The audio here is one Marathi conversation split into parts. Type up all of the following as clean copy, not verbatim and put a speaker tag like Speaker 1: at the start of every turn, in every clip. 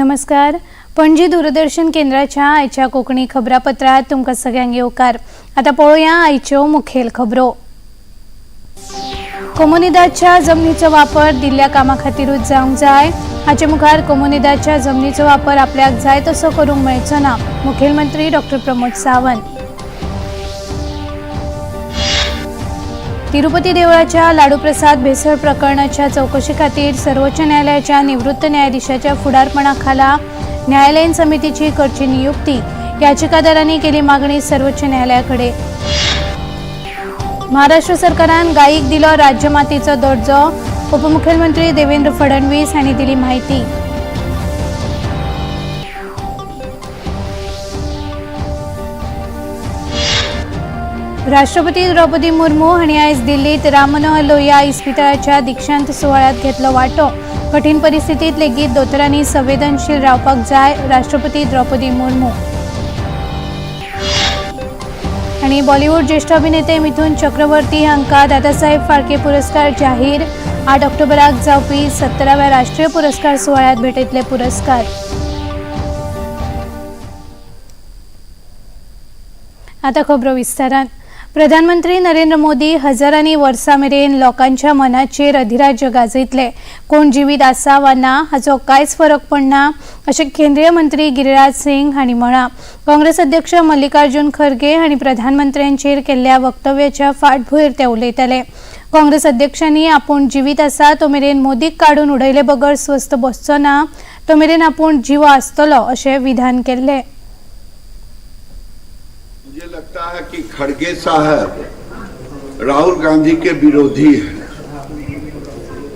Speaker 1: नमस्कार. पणजी दूरदर्शन केंद्राच्या आयच्या कोकणी खबरापत्रात तुमकां सगळ्यांक येवकार. आता पळोवया आयच्यो मुखेल खबरो. कोमुनिदादच्या जमनीचो वापर दिल्ल्या कामा खातीरूच जावंक जाय. हाचे मुखार कोमुनिदादच्या जमनीचो वापर आपल्याक जाय तसो करूंक मेळचो ना. मुखेलमंत्री डॉ. प्रमोद सावंत. तिरुपती देवळाच्या लाडू प्रसाद भेसळ प्रकरणाच्या चौकशी खातीर सर्वोच्च न्यायालयाच्या निवृत्त न्यायाधीशाच्या फुडारपणाखाला न्यायालयीन समितीची करची नियुक्ती. याचिकादारांनी केली मागणी सर्वोच्च न्यायालयाकडे. महाराष्ट्र सरकारान गायीक दिलो राज्यमातीचो दर्जो. उपमुख्यमंत्री देवेंद्र फडणवीस हांणी दिली माहिती. राष्ट्रपती द्रौपदी मुर्मू हांणी आयज दिल्लीत राम मनोहर लोहिया इस्पितळाच्या दीक्षांत सुवाळ्यात घेतलो वांटो. कठीण परिस्थितीत लेगीत दोतोरांनी संवेदनशील रावपाक जाय. राष्ट्रपती द्रौपदी मुर्मू. आणि बॉलिवूड ज्येष्ठ अभिनेते मिथुन चक्रवर्ती हांकां दादासाहेब फाळके पुरस्कार जाहीर. 8 ऑक्टोबराक जावपी 17व्या राष्ट्रीय पुरस्कार सुवाळ्यात भेटयतले पुरस्कार. आता खबरो विस्तारान. प्रधानमंत्री नरेंद्र मोदी हजारांनी वर्सां मेरेन लोकांच्या मनाचेर अधिराज्य गाजयतले. कोण जिवीत आसा वा ना हाचो कांयच फरक पडना अशें केंद्रीय मंत्री गिरिराज सिंग हांणी म्हळां. काँग्रेस अध्यक्ष मल्लिकार्जुन खरगे हांणी प्रधानमंत्र्यांचेर केल्ल्या वक्तव्याच्या फाटभुंयेर ते उलयताले. काँग्रेस अध्यक्षांनी आपूण जिवीत आसा तो मेरेन मोदीक काडून उडयले बगर स्वस्थ बसचो ना, तो मेरेन आपूण जिवो आसतलो अशें विधान केल्लें.
Speaker 2: मुझे लगता है कि खड़गे साहब राहुल गांधी के विरोधी हैं,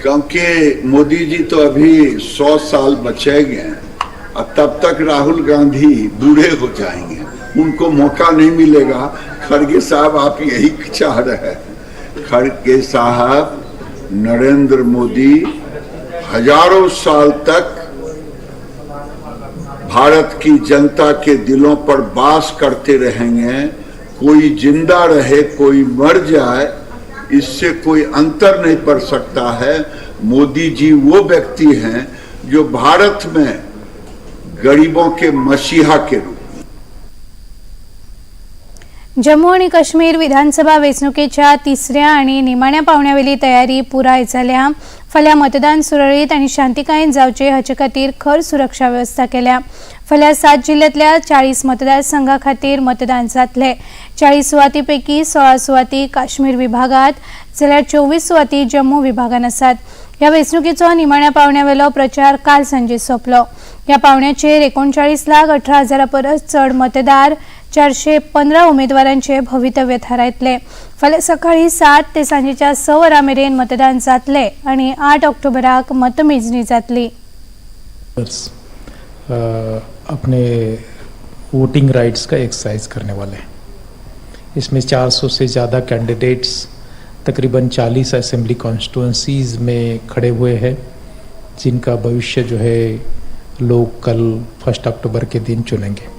Speaker 2: क्योंकि मोदी जी तो अभी 100 साल बचेंगे और तब तक राहुल गांधी बूढ़े हो जाएंगे, उनको मौका नहीं मिलेगा. खड़गे साहब आप यही चाह रहे हैं. खड़गे साहब नरेंद्र मोदी हजारों साल तक भारत की जनता के दिलों पर वास करते रहेंगे. कोई जिंदा रहे कोई मर जाए, इससे कोई अंतर नहीं पड़ सकता है. मोदी जी वो व्यक्ति हैं जो भारत में गरीबों के मसीहा के रूप.
Speaker 1: जम्मू आणि काश्मीर विधानसभा वेंचणुकेच्या तिसऱ्या आणि निमाण्या पावण्यावेली तयारी पुराय जाल्या. फाल्यां मतदान सुरळीत आणि शांतिकायेन जावचे हाचे खातीर खर सुरक्षा व्यवस्था केल्या. फाल्यां 7 जिल्ल्यांतल्या 40 मतदारसंघां खातीर मतदान जातले. 40 सुवाती पैकी 16 सुवाती काश्मीर विभागात जाल्यार 24 सुवाती जम्मू विभागान आसात. ह्या वेंचणुकेचो निमाण्या पावण्यावेलो प्रचार काल सांजे सोंपलो. ह्या पावण्याचेर 39,18,000 परस चड मतदार 415 उमेदवारांचे भवितव्य थारायतले. फाल्यां सकाळी 7 ते सांजेच्या 6 वरां मेरेन मतदान जातले आणि 8 ऑक्टोबराक मतमेजणी जातली.
Speaker 3: अपने वोटिंग राइट्स का एक्सरसाइज करने वाले हैं. इसमें 400 से ज़्यादा कैंडिडेट्स तकरीबन 40 असेंबली कॉन्स्टिट्यूंसीज में खड़े हुए हैं, जिनका भविष्य जो है लोग कल 1 अक्टूबर के दिन चुनेंगे.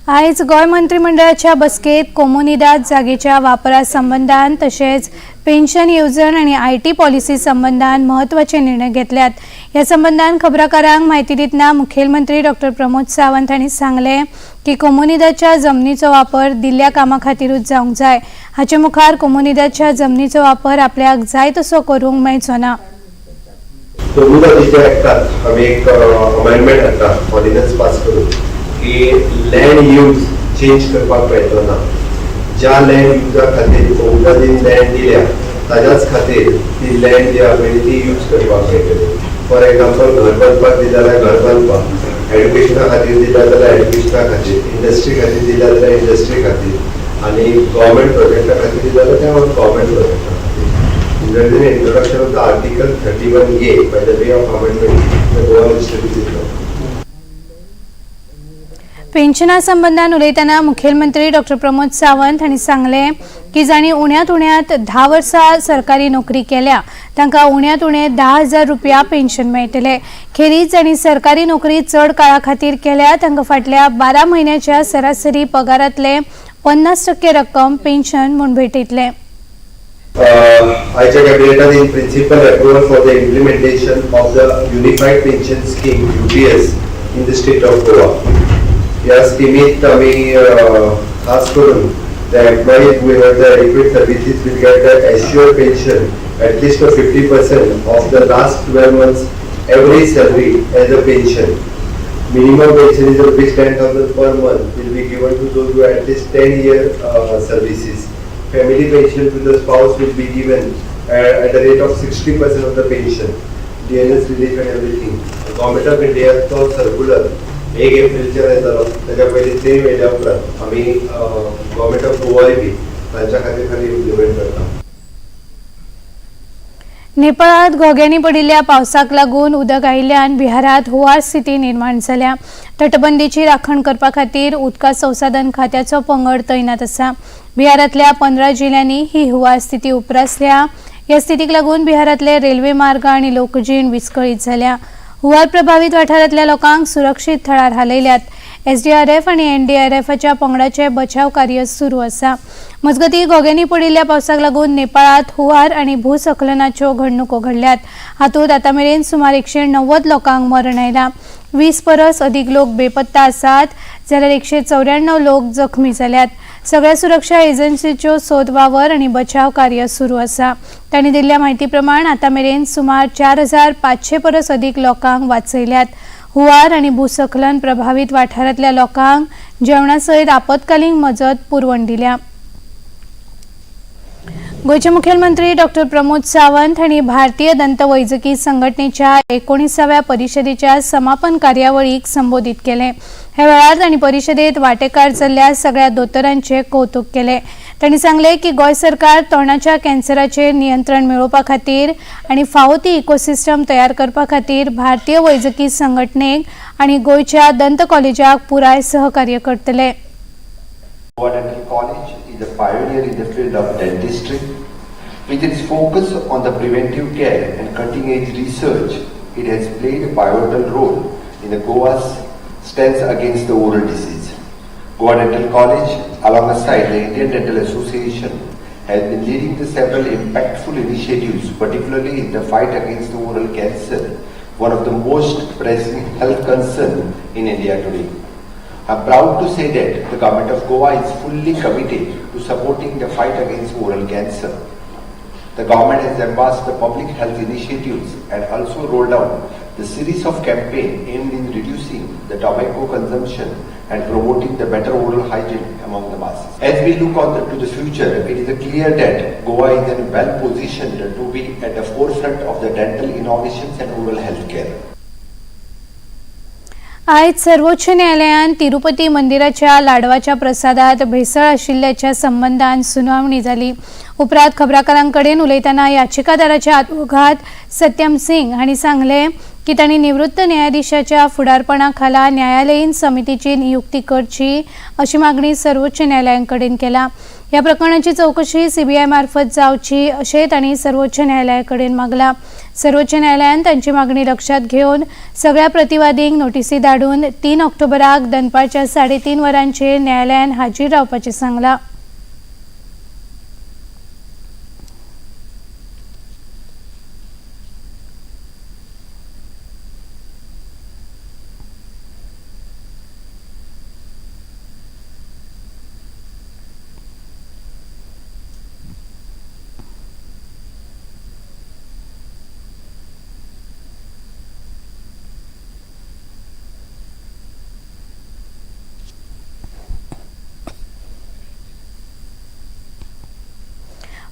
Speaker 1: आयज गोय मंत्रिमंडळाच्या बसकेत कोमुनिदाद जागेच्या वापरा संबंधान तशेंच पेन्शन येवजण आणि IT पॉलिसी संबंधान महत्वाचे निर्णय घेतल्यात. ह्या संबंधान खबराकारांक माहिती दितना मुखेलमंत्री डॉ. प्रमोद सावंत हांणी सांगले की कोमुनिदादच्या जमनीचो वापर दिल्ल्या कामा खातीरूच जावंक जाय. हाचे मुखार कोमुनिदादच्या जमनीचो वापर आपल्याक जाय तसो करूंक मेळचो ना.
Speaker 4: कोमुनिदादच्या ऍक्टात आमी एक अमेंडमेंट हाडटा, ऑर्डिनन्स पास करून की लँड यूज चेंज करपाक मेळचो ना. ज्या लँड युजा खातीर कोमुनिदादीन लँड दिल्या ताच्याच खातीर ती लँड जी आसा ती यूज करपाक मेळटली. फॉर एग्जाम्पल घर बांदपाक दिल्या जाल्यार घर बांदपाक, एड्युकेशना खातीर दिल्या जाल्यार एड्युकेशना खातीर, इंडस्ट्री खातीर दिल्या जाल्यार इंडस्ट्री खातीर, आनी गव्हर्मेंट प्रोजेक्टा खातीर दिल्या जाल्यार त्या गव्हर्मेंट प्रोजेक्टा खातीर. Introduction of the article 31A by the way of amendment the Goa legislative law.
Speaker 1: पेन्शना संबंधान उलयतना मुखेलमंत्री डॉ. प्रमोद सावंत हांणी सांगले की जाणी उण्यांत उण्यांत 10 वर्सां सरकारी नोकरी केल्या तांकां उण्यांत उणे 10,000 रुपया पेन्शन मेळटले. खेरीज जाणी सरकारी नोकरी चड काळा खातीर केल्या तांकां फाटल्या 12 म्हयन्याच्या सरासरी पगारांतले 50% रक्कम पेन्शन म्हूण भेटयतले.
Speaker 4: आयच्या कॅबिनेटान in principle approval for the implementation of the unified pension scheme UPS in the state of Goa. या स्कीमीत आम्ही खास करून the employees who have the adequate services will get the assured pension at least for 50% of the last 12 months average salary as a pension. Minimum pension is rupees 10,000 per month will be given to those who have at least 10-year services. Family pension to the spouse will be given at the rate of 60% of the pension. DNS relief and everything. The Government of India तो circular 1 एप्रिलच्या जालो त्याच्या पयलीं 3 वेळा उपरांत आमी गव्हर्मेंट ऑफ गोवा बी तांच्या खातीर इम्प्लिमेंट करता.
Speaker 1: नेपाळात घोग्यांनी पडिल्ल्या पावसाक लागून उदक आयिल्ल्यान बिहारात हुंवार स्थिती निर्माण जाल्या. तटबंदीची राखण करपा खातीर उदका संसाधन खात्याचो पंगड तैनात आसा. बिहारातल्या 15 जिल्ल्यांनी ही हुंवार स्थिती उप्रासल्या. ह्या स्थितीक लागून बिहारातले रेल्वे मार्ग आनी लोकजीण विस्कळीत जाल्या. हुंवार प्रभावित वाठारांतल्या लोकांक सुरक्षीत थळार हालयल्यात. SDRF आनी NDRFच्या पंगडाचे बचाव कार्य सुरू आसा. मजगतीं घोग्यांनी पडिल्ल्या पावसाक लागून नेपाळात हुंवार आनी भूस्खलनाच्यो घडणुको घडल्यात. हातूंत आतां मेरेन सुमार 190 लोकांक मरण आयलां. 20 परस अधिक लोक बेपत्ता आसात जाल्यार 194 लोक जखमी जाल्यात. सगळ्या सुरक्षा एजन्सीच्यो सोद वावर आनी बचाव कार्य सुरू आसा. तांणी दिल्ल्या म्हायती प्रमाण आतां मेरेन सुमार 4500 परस अधिक लोकांक वाचयल्यात. हुंवार आनी भूस्खलन प्रभावित वाठारांतल्या लोकांक जेवणा सयत आपतकालीन मजत पुरवण दिल्या. गोयचे मुखेलमंत्री डॉ. प्रमोद सावंत हांणी भारतीय दंत वैजकी संघटनेच्या 19व्या परिशदेच्या समापन कार्यावळीक संबोधित केले. ह्या वेळार तांणी परिशदेत वांटेकार जाल्ल्या सगळ्या दोतोरांचे कौतुक केले. तांणी सांगले की गोंय सरकार तोंडाच्या कॅन्सराचेर नियंत्रण मेळोवपा खातीर आनी फावो ती इकोसिस्टम तयार करपा खातीर भारतीय वैजकी संघटनेक आनी गोंयच्या दंत कॉलेजाक पुराय सहकार्य करतले.
Speaker 5: Goa Dental College is a pioneer in the field of dentistry. With its focus on the preventive care and cutting-edge research, it has played a pivotal role in the Goa's stance against the oral disease. Goa Dental College, alongside the Indian Dental Association, has been leading the several impactful initiatives, particularly in the fight against the oral cancer, one of the most pressing health concerns in India today. I am proud to say that the Government of Goa is fully committed to supporting the fight against oral cancer. The government has embraced the public health initiatives and also rolled out the series of campaigns aimed in reducing the tobacco consumption and promoting the better oral hygiene among the masses. As we look on to the future, it is clear that Goa is in well positioned to be at the forefront of the dental innovations and oral health care.
Speaker 1: आयज सर्वोच्च न्यायालयान तिरुपती मंदिराच्या लाडवाच्या प्रसादात भेसळ आशिल्ल्याच्या संबंधान सुनावणी जाली. उपरांत खबराकारांकडेन उलयतना याचिकादाराचे आदवोगाद सत्यम सिंग हांणी सांगले की तांणी निवृत्त न्यायाधीशाच्या फुडारपणाखाला न्यायालयीन समितीची नियुक्ती करची अशी मागणी सर्वोच्च न्यायालयाकडेन केला. ह्या प्रकरणाची चौकशी CBI मार्फत जावची अशें तांणी सर्वोच्च न्यायालयाकडेन मागला. सर्वोच्च न्यायालयान तांची मागणी लक्षात घेवन सगळ्या प्रतिवादींक नोटीसी धाडून 3 ऑक्टोबराक दनपारच्या 3:30 वरांचेर न्यायालयान हाजीर रावपाचें सांगलां.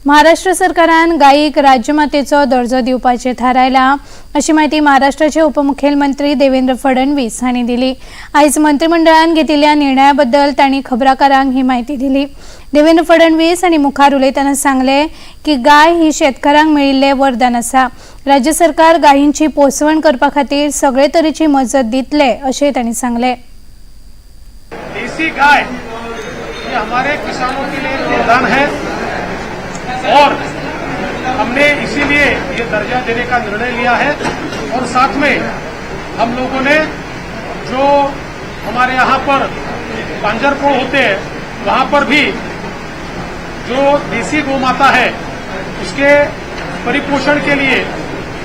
Speaker 1: महाराष्ट्र सरकारान गायीक राज्यमातेचो दर्जो दिवपाचें थारायलां अशी माहिती महाराष्ट्राचे उपमुख्यमंत्री देवेंद्र फडणवीस हांणी दिली. आयज मंत्रिमंडळान घेतिल्ल्या निर्णया बद्दल तांणी खबराकारांक ही माहिती दिली. देवेंद्र फडणवीस हांणी मुखार उलयतना सांगले की गाय ही शेतकारांक मेळिल्लें वरदान आसा. राज्य सरकार गायींची पोसवण करपा खातीर सगळे तरेची मजत दितले अशें तांणी सांगले.
Speaker 6: देसी गाय ये हमारे किसानों के लिए वरदान है और हमने इसीलिए ये दर्जा देने का निर्णय लिया है. और साथ में हम लोगों ने जो हमारे यहाँ पर पांजरपोड़ होते हैं वहाँ पर भी जो देसी गौ माता है उसके परिपोषण के लिए,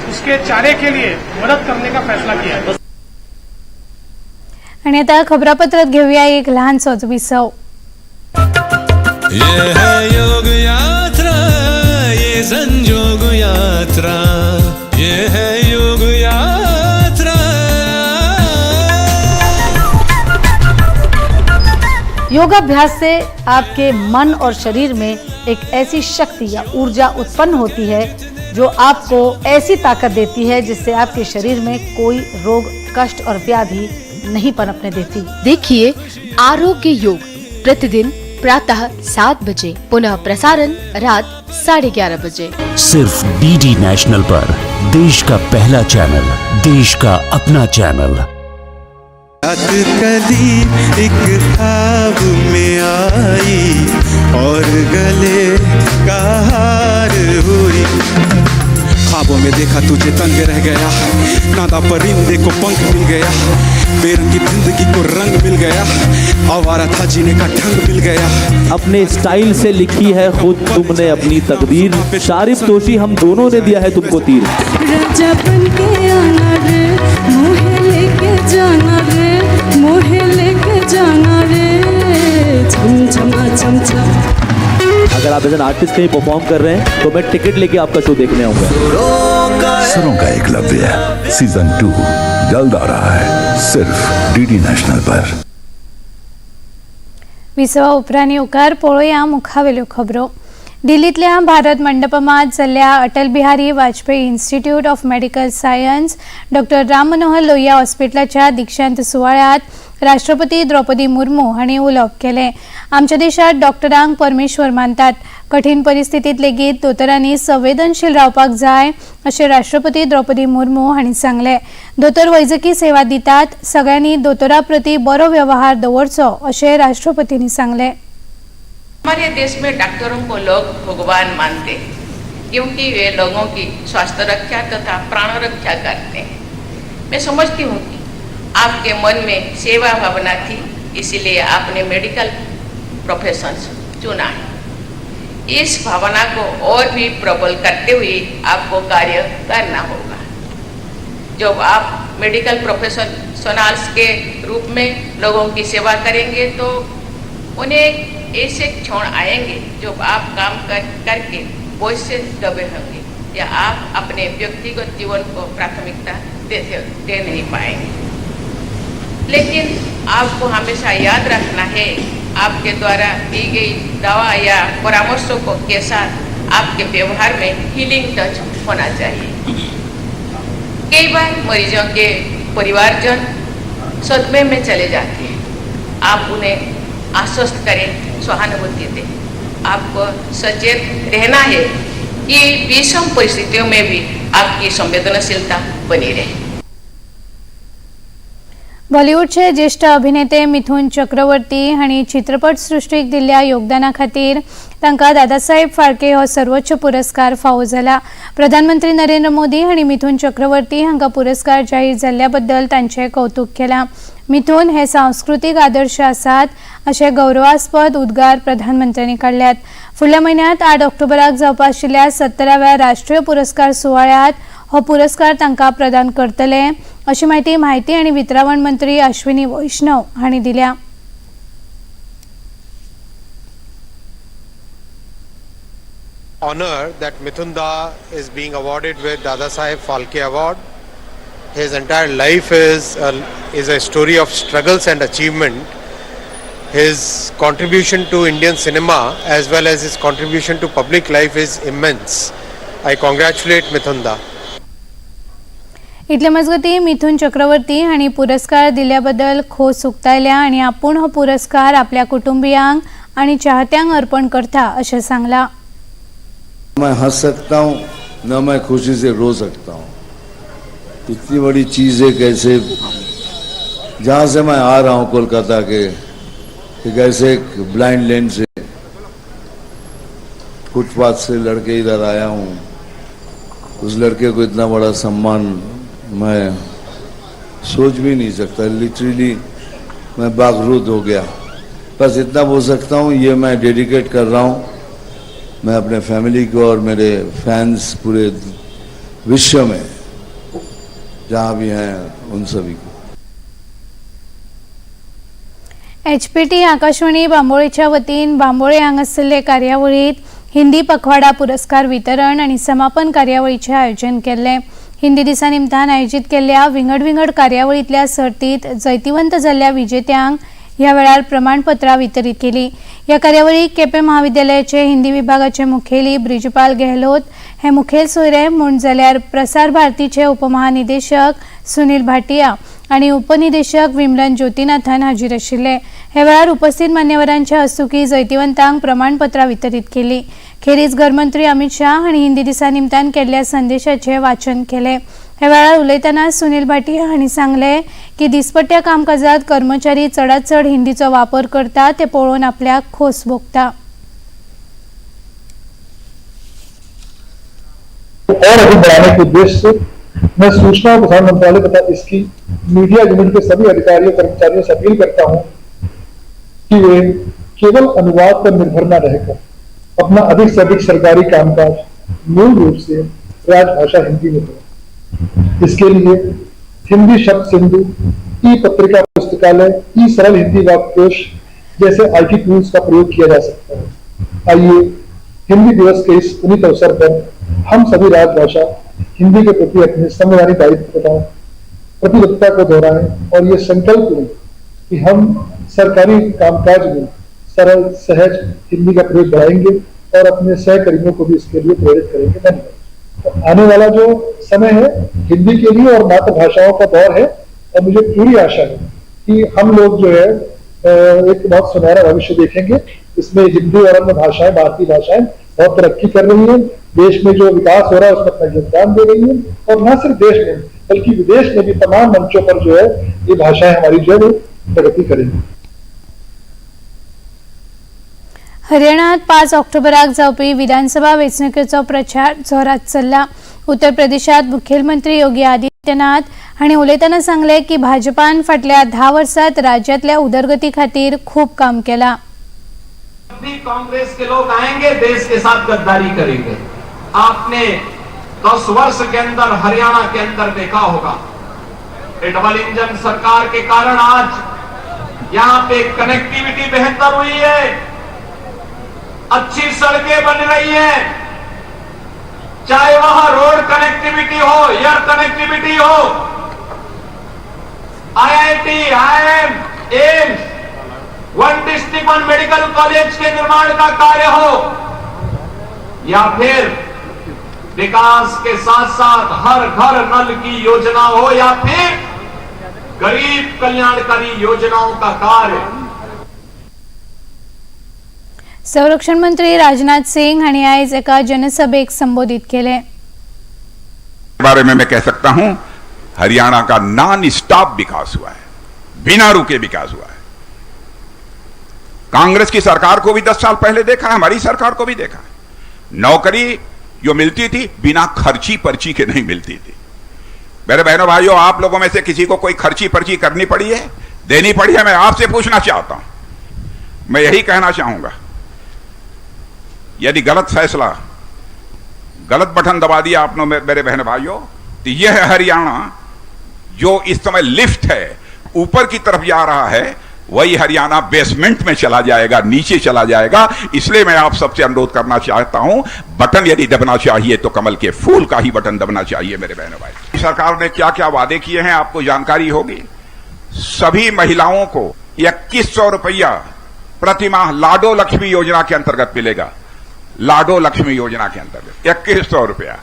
Speaker 6: उसके चारे के लिए मदद करने का फैसला किया है।
Speaker 1: आणि आता खबरापत्रात घेऊया एक लहानसोच विसव.
Speaker 7: ये है योग यात्रा, ये संयोग यात्रा, ये है योग यात्रा.
Speaker 8: योगाभ्यास से आपके मन और शरीर में एक ऐसी शक्ति या ऊर्जा उत्पन्न होती है जो आपको ऐसी ताकत देती है जिससे आपके शरीर में कोई रोग, कष्ट और व्याधि नहीं पनपने देती.
Speaker 9: देखिए आरोग्य योग प्रतिदिन प्रातः 7 बजे, पुनः प्रसारण रात 11:30 बजे.
Speaker 10: सिर्फ डीडी नेशनल पर, देश का पहला चैनल, देश का अपना चैनल.
Speaker 7: कली एक ख्वाब में आई और गले का हार हुई. ख्वाबों में देखा तुझे तंग रह गया, नादा परिंदे को पंख मिल गया, बेरंगी जिंदगी को रंग मिल गया, आवारा था जीने का ढंग मिल गया.
Speaker 11: अपने स्टाइल से लिखी है खुद तुमने अपनी तकदीर, शारिफ तोशी हम दोनों ने दिया है तुमको तीर.
Speaker 12: राजा बन के आना रे, मोहे लेके जाना रे, मोहे लेके जाना रे, छम छमा छम छम.
Speaker 11: अगर आप एज एन आर्टिस्ट कहीं परफॉर्म कर रहे हैं तो मैं टिकट लेके आपका शो देखने आऊंगा.
Speaker 10: सुरों का एकलव्य सीजन 2 जल्द आ रहा है, सिर्फ डीडी नेशनल पर.
Speaker 1: विसवा उपरांत येवकार पळोवया मुखावेल्यो खबरो. दिल्लीतल्या भारत मंडपमात जाल्ल्या Atal Bihari Vajpayee institute of medical science doctor Ram Manohar Lohia हॉस्पिटलाच्या दीक्षांत सुवाळ्यात राष्ट्रपती द्रौपदी मुर्मू हांणी उलोवप केलें. आमच्या देशात डॉक्टरांक परमेश्वर मानतात. कठीण परिस्थितीत लेगीत दोतोरांनी संवेदनशील रावपाक जाय अशें राष्ट्रपती द्रौपदी मुर्मू हांणी सांगलें. दोतोर वैजकी सेवा दितात, सगळ्यांनी दोतोरा प्रती बरो व्यवहार दवरचो अशें राष्ट्रपतींनी सांगलें.
Speaker 13: हमारे देश में डॉक्टरों को लोग भगवान मानते क्योंकि वे लोगों की स्वास्थ्य रक्षा तथा प्राण रक्षा करते हैं. मैं समझती हूँ कि आपके मन में सेवा भावना थी, इसीलिए आपने मेडिकल प्रोफेशन चुना है. इस भावना को और भी प्रबल करते हुए आपको कार्य करना होगा. जब आप मेडिकल प्रोफेशनल्स के रूप में लोगों की सेवा करेंगे तो उन्हें ऐसे क्षण आएंगे जब आप काम करके बोझ से दबे होंगे या आप अपने व्यक्तिगत जीवन को प्राथमिकता दे नहीं पाएंगे. लेकिन आपको हमेशा याद रखना है आपके द्वारा दी गई दवा या परामर्शों के साथ आपके व्यवहार में हीलिंग टच होना चाहिए. कई बार मरीजों के परिवारजन सदमे में चले जाते हैं. आप उन्हें आश्वस्त करें, सहानुभूति दें. आपको सचेत रहना है कि विषम परिस्थितियों में भी आपकी संवेदनशीलता बनी रहे.
Speaker 1: बॉलिवूडचे ज्येष्ठ अभिनेते मिथुन चक्रवर्ती हांणी चित्रपट सृष्टीक दिल्ल्या योगदाना खातीर तांकां दादासाहेब फाळके हो सर्वोच्च पुरस्कार फावो जाला. प्रधानमंत्री नरेंद्र मोदी हांणी मिथुन चक्रवर्ती हांकां पुरस्कार जाहीर जाल्ल्या बद्दल तांचें कौतुक केलां. मिथुन हे सांस्कृतिक आदर्श आसात अशे गौरवास्पद उद्गार प्रधानमंत्र्यांनी काढल्यात. फुडल्या म्हयन्यात 8 ऑक्टोबराक जावपा आशिल्ल्या 17व्या राष्ट्रीय पुरस्कार सुवाळ्यात हो पुरस्कार तांकां प्रदान करतले अशी माहिती आणि वितरावण मंत्री अश्विनी वैष्णव हांणी दिल्या.
Speaker 6: Honor that Mithun Da is being awarded with Dadasaheb Phalke Award. His entire life is a story of struggles and achievement. His contribution to Indian cinema as well as his contribution to public life is immense. I congratulate Mithun Da.
Speaker 1: इतले मजगती मिथुन चक्रवर्ती हांणी पुरस्कार दिल्या बद्दल खोस उक्तायल्या आणि आपूण हो पुरस्कार आपल्या कुटुंबियांक आणि चाहत्यांक अर्पण करता अशें सांगलां.
Speaker 14: मैं हंस सकता हूँ न मैं खुशी से रो सकता हूँ. इतनी बड़ी चीज़ है कैसे जहाँ से मैं आ रहा हूँ कोलकाता के कैसे एक ब्लाइंड लेन से फुटपाथ से लड़के इधर आया हूँ. उस लड़के को इतना बड़ा सम्मान मैं सोच भी नहीं सकता. लिटरली मैं बागरूद हो गया. बस इतना बोल सकता हूँ, ये मैं डेडिकेट कर रहा हूँ मैं अपने फैमिली को और मेरे फैंस पूरे विश्व में जहाँ भी हैं उन सभी को।
Speaker 1: HPT आकाशवाणी बांबोळेच्या वतीन बांबोळे हांगासरले कार्यावळीत हिंदी पखवाडा पुरस्कार वितरण आणि समापन कार्यावळीचे आयोजन केले। हिंदी दिसा निमतान आयोजित केल्ल्या विंगड कार्यावळीतल्या सर्तीत जैतिवंत जाल्ल्या विजेत्यांक ह्या वेळार प्रमाणपत्रां वितरीत केली। या कार्यावळीक केपें महाविद्यालयाचे हिंदी विभागाचे मुखेली ब्रिजपाल गेहलोत हे मुखेल सोयरे म्हूण जाल्यार प्रसार भारतीचे उपमहानिदेशक सुनील भाटिया आणि उपनिदेशक विमलन ज्योतिनाथन हाजीर आशिल्ले। हे वेळार उपस्थित मान्यवरांच्या हस्तुकी जैतिवंतांक प्रमाणपत्रां वितरीत केली। खेरीज गृहमंत्री अमित शाह हांणी हिंदी दिसा निमतान केल्ल्या संदेशाचे वाचन केले। हे वेळार उलयतना सुनील भाटिया हांणी सांगले की दिसपट्ट्या कामकाजात कर्मचारी चडांत चड हिंदीचो वापर करता ते पळोवन आपल्याक खोस भोगता।
Speaker 15: और अधिक बढ़ाने के उद्देश्य से मैं सूचना और प्रसारण मंत्रालय तथा इसकी मीडिया यूनिट के सभी अधिकारियों कर्मचारियों से अपील करता हूं कि वे केवल अनुवाद पर निर्भर न रहकर अपना अधिक से अधिक सरकारी कामकाज मूल रूप से राजभाषा हिंदी में करें। इसके लिए हिंदी शब्द सिंधु, ई पत्रिका पुस्तकालय, ई सरल हिंदी वाक्योश जैसे IT टूल्स का प्रयोग किया जा सकता है। आइए हिंदी दिवस के इस पुनीत अवसर पर हम सभी राजभाषा हिंदी के प्रति अपने संवैधानिक दायित्व तथा प्रतिबद्धता को दोहराएं और ये संकल्प लें कि हम सरकारी कामकाज में सरल सहज हिंदी का प्रयोग बढ़ाएंगे और अपने सहकर्मियों को भी इसके लिए प्रेरित करेंगे। धन्यवाद। तो आने वाला जो समय है हिंदी के लिए और मातृभाषाओं का दौर है और मुझे पूरी आशा है कि हम लोग जो है एक बहुत सुनहरा भविष्य देखेंगे। इसमें हिंदी और अन्य भाषाएं, भारतीय भाषाएं बहुत तरक्की कर रही है। देश में जो विकास हो रहा है उसमें अपना योगदान दे रही है और न सिर्फ देश में बल्कि विदेश में भी तमाम मंचों पर जो है ये भाषाएं हमारी जो है वो प्रगति करेंगी।
Speaker 1: हरियाणात 5 ऑक्टोबराक जावपी विधानसभा वेंचणुकेचो प्रचार जोरात चल्ला। उत्तर प्रदेशात मुखेलमंत्री योगी आदित्यनाथ हांणी उलयतना सांगले की भाजपान फाटल्या 10 वर्षांत राज्यातल्या उदरगती खातीर खूब काम केलां।
Speaker 16: कांग्रेस के लोग आएंगे देश के साथ गद्दारी करेंगे। आपने 10 वर्ष के अंदर हरियाणा के अंदर देखा होगा डबल इंजन सरकार के कारण आज यहां पे कनेक्टिविटी बेहतर हुई है, अच्छी सड़कें बन रही हैं, चाहे वहां रोड कनेक्टिविटी हो, एयर कनेक्टिविटी हो, IIT, IIM, AIIMS, one district one medical college के निर्माण का कार्य हो या फिर विकास के साथ साथ हर घर नल की योजना हो या फिर गरीब कल्याणकारी योजनाओं का कार्य।
Speaker 1: संरक्षण मंत्री राजनाथ सिंह हांणी आयज एका जनसभेक संबोधित केले।
Speaker 17: बारे में मैं कह सकता हूं हरियाणा का नॉन स्टॉप विकास हुआ है, बिना रुके विकास हुआ है। कांग्रेस की सरकार को भी 10 साल पहले देखा है, हमारी सरकार को भी देखा है। नौकरी जो मिलती थी बिना खर्ची पर्ची के नहीं मिलती थी। मेरे बहनों भाइयों, आप लोगों में से किसी को कोई खर्ची पर्ची करनी पड़ी है, देनी पड़ी है? मैं आपसे पूछना चाहता हूं। मैं यही कहना चाहूंगा, यदि गलत फैसला, गलत बटन दबा दिया आपने मेरे बहन भाइयों, तो यह हरियाणा जो इस समय लिफ्ट है ऊपर की तरफ जा रहा है, वही हरियाणा बेसमेंट में चला जाएगा, नीचे चला जाएगा। इसलिए मैं आप सबसे अनुरोध करना चाहता हूं, बटन यदि दबना चाहिए तो कमल के फूल का ही बटन दबना चाहिए। मेरे बहनों भाई, सरकार ने क्या क्या वादे किए हैं आपको जानकारी होगी। सभी महिलाओं को 2100 रुपया प्रतिमाह लाडो लक्ष्मी योजना के अंतर्गत मिलेगा। लाडो लक्ष्मी योजना के अंतर्गत 2100 रुपया।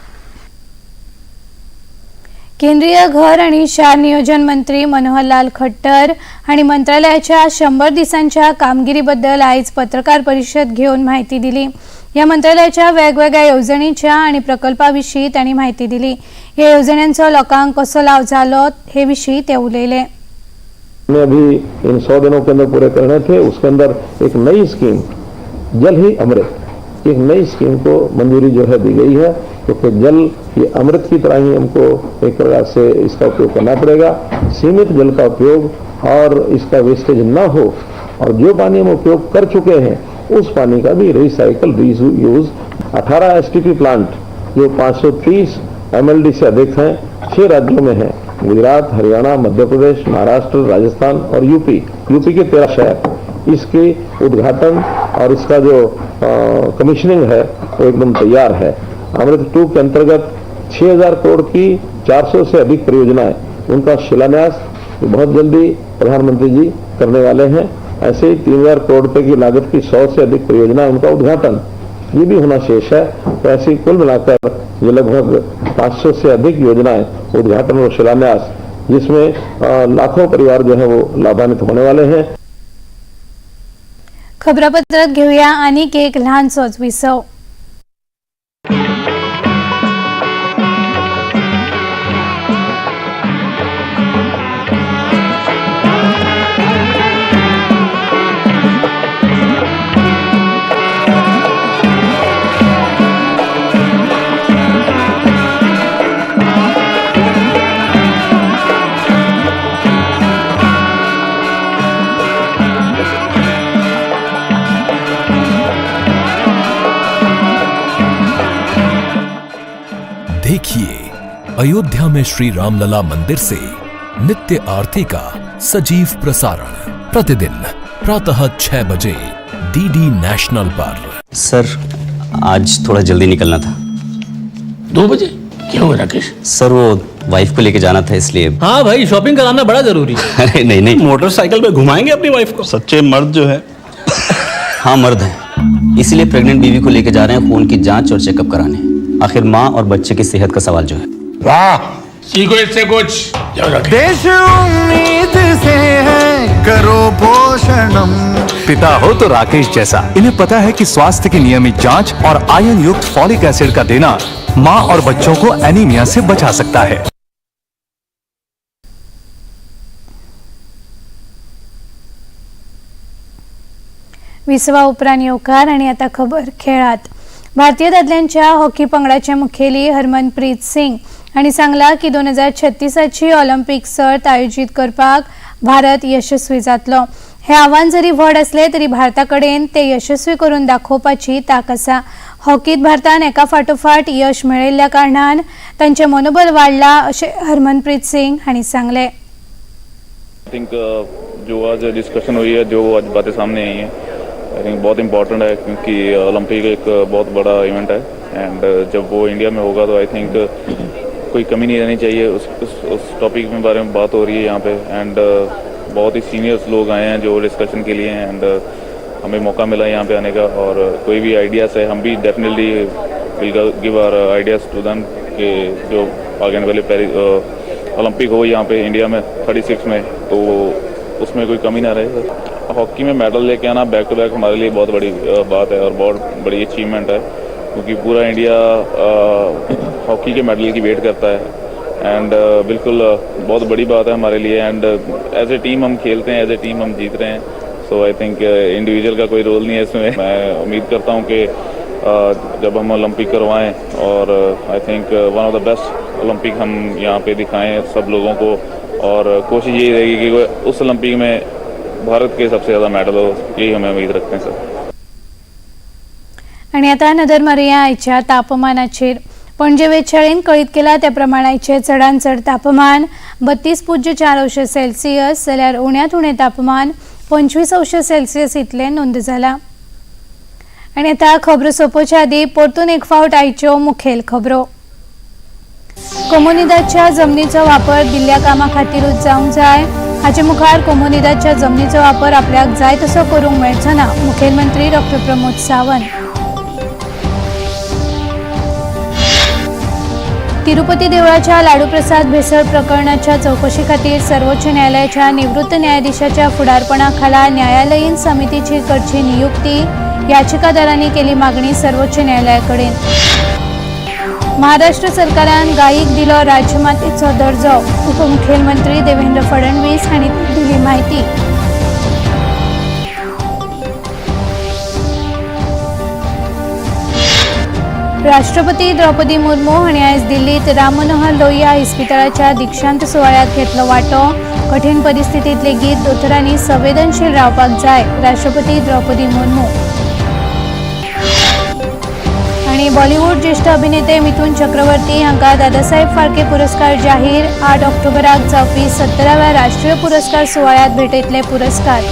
Speaker 1: केंद्रीय घर आणि शहर नियोजन मंत्री मनोहर लाल खट्टर हांणी मंत्रालयाच्या 100 दिसांच्या कामगिरीबद्दल आयज पत्रकार परिषद घेऊन माहिती दिली। या मंत्रालयाच्या वेगवेगळ्या योजनेच्या आणि प्रकल्पाविषयी त्यांनी माहिती दिली। या योजनांचा लोकांक कसो लाभ झालो हे विषयी ते उलयले।
Speaker 11: मैं अभी इन 100 दिनों के अंदर पूरे करने थे, उसके अंदर एक नई स्कीम जल ही अमृत, एक नई स्कीम को मंजूरी जो है दी गई है, क्योंकि जल ये अमृत की तरह ही हमको एक प्रकार से इसका उपयोग करना पड़ेगा। सीमित जल का उपयोग और इसका वेस्टेज न हो, और जो पानी हम उपयोग कर चुके हैं उस पानी का भी रिसाइकल रीयूज 18 एसटीपी प्लांट जो 530 MLD से अधिक हैं 6 राज्यों में हैं, गुजरात, हरियाणा, मध्य प्रदेश, महाराष्ट्र, राजस्थान और यूपी के 13 शहर। इसके उद्घाटन और इसका जो कमीशनिंग है वो एकदम तैयार है। अमृत 2 के अंतर्गत 6000 करोड़ की 400 से अधिक परियोजनाएं, उनका शिलान्यास बहुत जल्दी प्रधानमंत्री जी करने वाले हैं। ऐसे ही 3000 करोड़ रुपए की लागत की 100 से अधिक परियोजनाएं, उनका उद्घाटन ये भी होना शेष है। तो ऐसी कुल मिलाकर ये लगभग 500 से अधिक योजनाएं, उद्घाटन और शिलान्यास, जिसमें लाखों परिवार जो है वो लाभान्वित होने वाले हैं।
Speaker 1: खबरापत्रात घेऊया आणि एक लहानसोच विसव।
Speaker 18: देखिए अयोध्या में श्री रामलला मंदिर से नित्य आरती का सजीव प्रसारण प्रतिदिन प्रातः 6 बजे डीडी नेशनल पर।
Speaker 19: सर आज थोड़ा जल्दी निकलना था।
Speaker 20: 2 बजे? क्या हुआ राकेश?
Speaker 19: सर वो वाइफ को लेके जाना था इसलिए।
Speaker 20: हाँ भाई, शॉपिंग कराना बड़ा जरूरी है।
Speaker 19: अरे नहीं,
Speaker 20: मोटरसाइकिल पे घुमाएंगे अपनी वाइफ को।
Speaker 19: सच्चे मर्द जो है। हाँ मर्द है, इसीलिए प्रेग्नेंट बीवी को लेके जा रहे हैं खून की जांच और चेकअप कराने। आखिर माँ और बच्चे की सेहत का सवाल जो है।
Speaker 20: वाह, सीखो इससे कुछ।
Speaker 21: देश उम्मीद से है, करो पोषणम।
Speaker 22: पिता हो तो राकेश जैसा, इन्हें पता है कि स्वास्थ्य की नियमित जांच और आयरन युक्त फॉलिक एसिड का देना मां और बच्चों को एनीमिया से बचा सकता है।
Speaker 1: विसवा उपरांत येवकार आणि आता खबर खेळात। भारतीय दादल्यांच्या हॉकी पंगडाचे मुखेली हरमनप्रीत सिंग हांणी सांगला की 2036ची ऑलिंपिक सर्त आयोजित करपाक भारत यशस्वी जातलो। हे आव्हान जरी व्हड असले तरी भारताकडेन ते यशस्वी करून दाखोवपाची तांक आसा। हॉकीत भारतान एका फाटोफाट यश मेळयल्ल्या कारणान तांचे मनोबल वाडला अशें हरमनप्रीत सिंग हांणी सांगले।
Speaker 23: आई थिंक जो आज डिस्कशन हुई है, जो आज बातें सामने आई हैं, आई थिंक बहुत इम्पोर्टेंट है क्योंकि ओलंपिक एक बहुत बड़ा इवेंट है एंड जब वो इंडिया में होगा तो आई थिंक कोई कमी नहीं रहनी चाहिए। उस टॉपिक में बारे में बात हो रही है यहाँ पे एंड बहुत ही सीनियर्स लोग आए हैं जो डिस्कशन के लिए एंड हमें मौका मिला यहाँ पे आने का। और कोई भी आइडियाज़ है हम भी definitely will give our ideas to them कि जो आगे वाले ओलंपिक हो यहाँ पे इंडिया में 36 में, तो उसमें कोई कमी ना रहे। हॉकी में मेडल लेके आना बैक टू बैक हमारे लिए बहुत बड़ी बात है और बहुत बड़ी अचीवमेंट है क्योंकि पूरा इंडिया हॉकी के मेडल की वेट करता है एंड बिल्कुल बहुत बड़ी बात है हमारे लिए। एंड एज ए टीम हम खेलते हैं, एज ए टीम हम जीत रहे हैं। सो आई थिंक इंडिविजुअल का कोई रोल नहीं है इसमें। मैं उम्मीद करता हूँ कि जब हम ओलंपिक करवाएं और I think one of the best Olympic हम यहाँ पे दिखाएं सब लोगों को और कोशिश यही रहेगी कि उस ओलंपिक में भारत के सबसे ज़्यादा मेडल हो, यही हमें उम्मीद रखते हैं सर।
Speaker 1: आणि आता नदर मारुया आयच्या तापमानाचेर। पणजे वेधशाळेन कळीत केला त्या प्रमाण आयचे चडांत चड तापमान 32.4°C जाल्यार उण्यांत उणें तापमान 25°C इतलें नोंद जाला। आणि आता खबरो सोंपोवचे आदी परतून एक फावट आयच्यो मुखेल खबरो। कोमुनिदादच्या जमनीचो वापर दिल्ल्या कामा खातीरूच जावंक जाय। हाचे मुखार कोमुनिदादच्या जमनीचो वापर आपल्याक जाय तसो करूंक मेळचो ना, मुखेलमंत्री डॉ. प्रमोद सावंत। तिरुपती देवळाच्या लाडू प्रसाद भेसळ प्रकरणाच्या चौकशी खातीर सर्वोच्च न्यायालयाच्या निवृत्त न्यायाधीशाच्या फुडारपणाखाला न्यायालयीन समितीची करची नियुक्ती याचिकादारांनी केली मागणी सर्वोच्च न्यायालयाकडेन। महाराष्ट्र सरकारान गायीक दिलो राजमातेचो दर्जो, उपमुख्यमंत्री देवेंद्र फडणवीस हांणी दिली माहिती। राष्ट्रपती द्रौपदी मुर्मू हांणी आयज दिल्लीत राम मनोहर लोहिया इस्पितळाच्या दीक्षांत सुवाळ्यात घेतलो वांटो। कठीण परिस्थितीत लेगीत दोतोरांनी संवेदनशील रावपाक जाय, राष्ट्रपती द्रौपदी मुर्मू। आणि बॉलिवूड ज्येष्ठ अभिनेते मिथुन चक्रवर्ती हांका दादासाहेब फाळके पुरस्कार जाहीर. 8 ऑक्टोबराक जावपी 17व्या राष्ट्रीय पुरस्कार सुवाळ्यात भेटयतले पुरस्कार.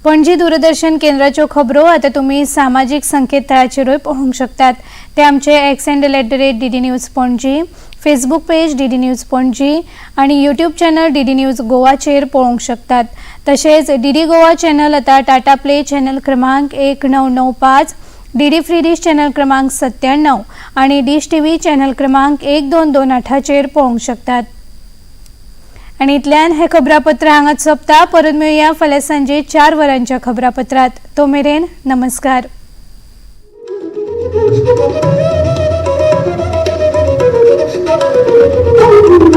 Speaker 1: पणजी दूरदर्शन केंद्राच्यो खबरो आता तुम्ही सामाजिक संकेतथळाचेरूय पळोवंक शकतात. ते आमचे @DD news Panaji, Facebook page DD news Panaji आणि यूट्यूब चॅनल DD न्यूज गोवाचेर पळोवंक शकतात. तशेंच DD गोवा चॅनल आता टाटा प्ले चॅनल क्रमांक 1995, DD फ्री डिश चॅनल क्रमांक 97 आणि डिश TV चॅनल क्रमांक 1228चेर पळोवंक शकतात. आणि इतल्यान हे खबरापत्र हांगाच सोंपता. परत मेळुया फाल्यां सांजे 4 वरांच्या खबरापत्रात. तो मेरेन नमस्कार.
Speaker 12: Thank you.